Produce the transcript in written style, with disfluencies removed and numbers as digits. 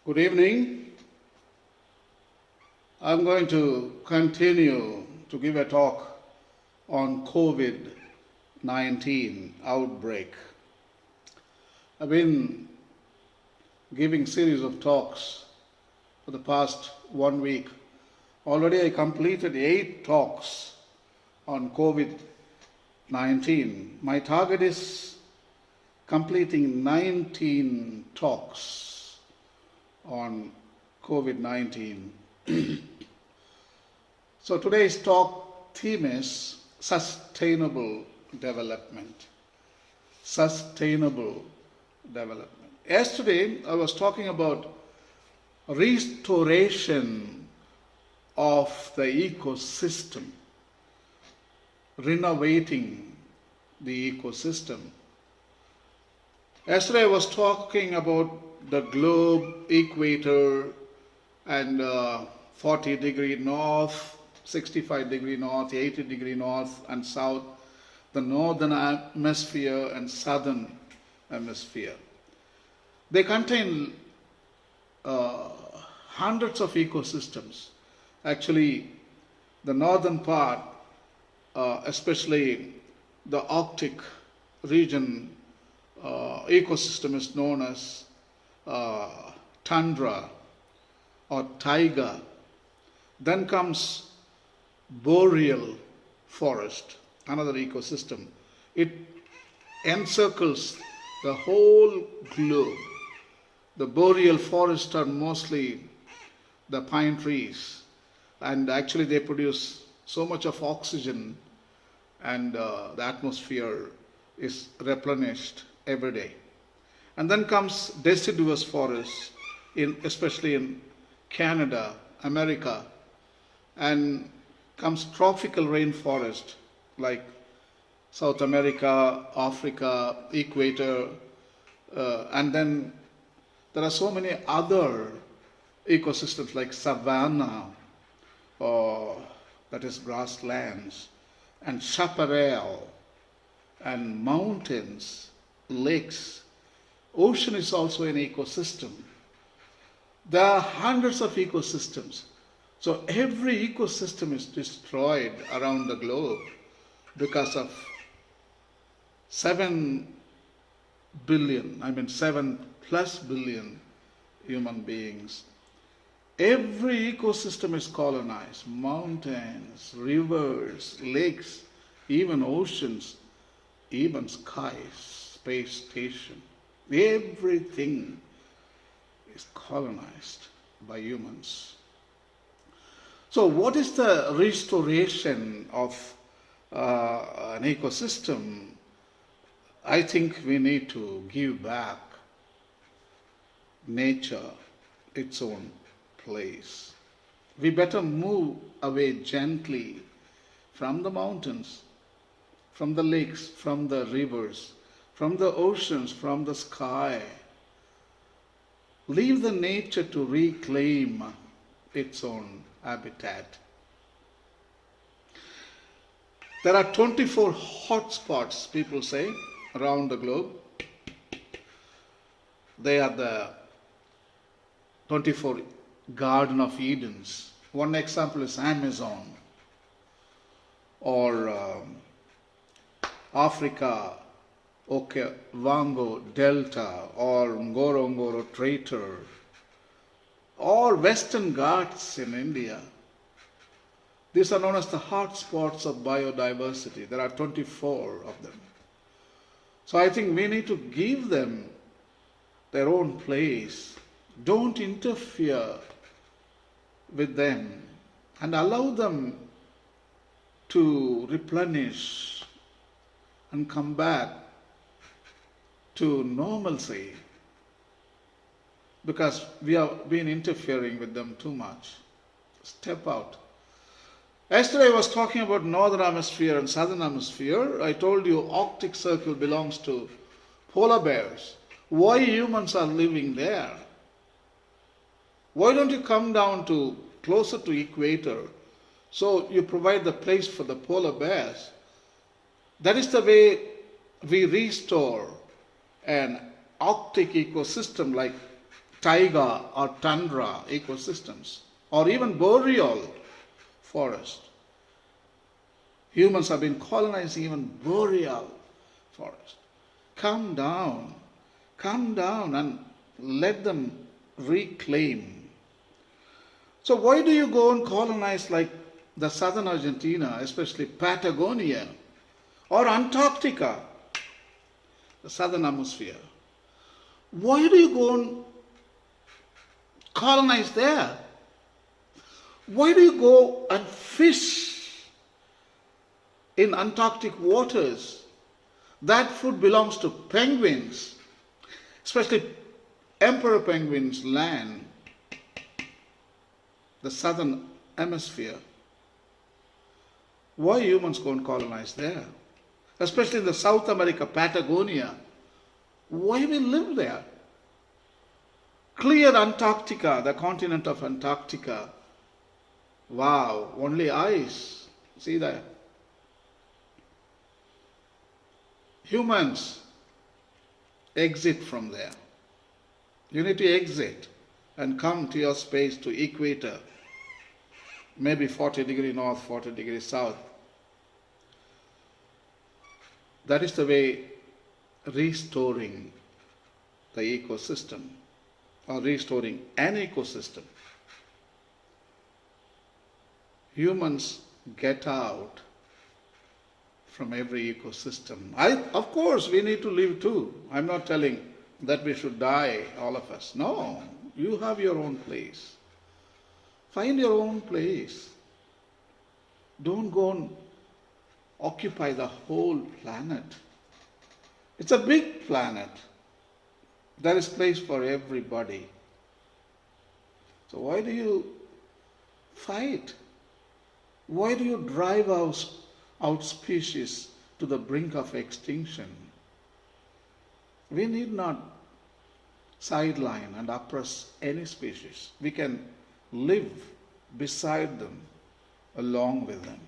Good evening. I'm going to continue to give a talk on COVID-19 outbreak. I've been giving series of talks for the past 1 week. Already I completed 8 talks on COVID-19. My target is completing 19 talks on COVID-19. So today's talk theme is sustainable development. Sustainable development. Yesterday I was talking about restoration of the ecosystem, renovating the ecosystem. Yesterday I was talking about the globe, equator, and 40-degree north, 65-degree north, 80-degree north and south, the northern hemisphere and southern hemisphere. They contain hundreds of ecosystems. Actually, the northern part, especially the Arctic region ecosystem is known as tundra or taiga. Then comes boreal forest, another ecosystem. It encircles the whole globe. The boreal forests are mostly the pine trees, and actually they produce so much of oxygen, and the atmosphere is replenished every day. And then comes deciduous forests, especially in Canada, America, and comes tropical rainforest like South America, Africa, equator, and then there are so many other ecosystems like savanna, that is grasslands, and chaparral, and mountains, lakes. Ocean is also an ecosystem. There are hundreds of ecosystems. So every ecosystem is destroyed around the globe because of 7 plus billion human beings. Every ecosystem is colonized. Mountains, rivers, lakes, even oceans, even skies, space station. Everything is colonized by humans. So what is the restoration of an ecosystem? I think we need to give back nature its own place. We better move away gently from the mountains, from the lakes, from the rivers, from the oceans, from the sky. Leave the nature to reclaim its own habitat. There are 24 hotspots, people say, around the globe. They are the 24 Garden of Edens. One example is Amazon, or Africa, Okavango Delta, or Ngorongoro Crater, or Western Ghats in India. These are known as the hotspots of biodiversity. There are 24 of them. So I think we need to give them their own place. Don't interfere with them and allow them to replenish and come back to normalcy, because we have been interfering with them too much. Step out. Yesterday I was talking about northern hemisphere and southern hemisphere. I told you Arctic Circle belongs to polar bears. Why humans are living there? Why don't you come down to closer to equator, so you provide the place for the polar bears? That is the way we restore an Arctic ecosystem like taiga or tundra ecosystems, or even boreal forest. Humans have been colonizing even boreal forest. Come down and let them reclaim. So why do you go and colonize like the southern Argentina, especially Patagonia or Antarctica, the southern hemisphere? Why do you go and colonize there? Why do you go and fish in Antarctic waters? That food belongs to penguins, especially emperor penguins land the southern hemisphere. Why humans go and colonize there? Especially in the South America, Patagonia. Why we live there? Clear Antarctica, the continent of Antarctica. Wow, only ice. See that? Humans, exit from there. You need to exit and come to your space to equator. Maybe 40 degrees north, 40 degrees south. That is the way restoring the ecosystem, or restoring an ecosystem. Humans get out from every ecosystem. Of course, we need to live too. I'm not telling that we should die, all of us. No, you have your own place. Find your own place. Don't go and occupy the whole planet. It's a big planet. There is place for everybody. So why do you fight? Why do you drive out species to the brink of extinction? We need not sideline and oppress any species. We can live beside them, along with them.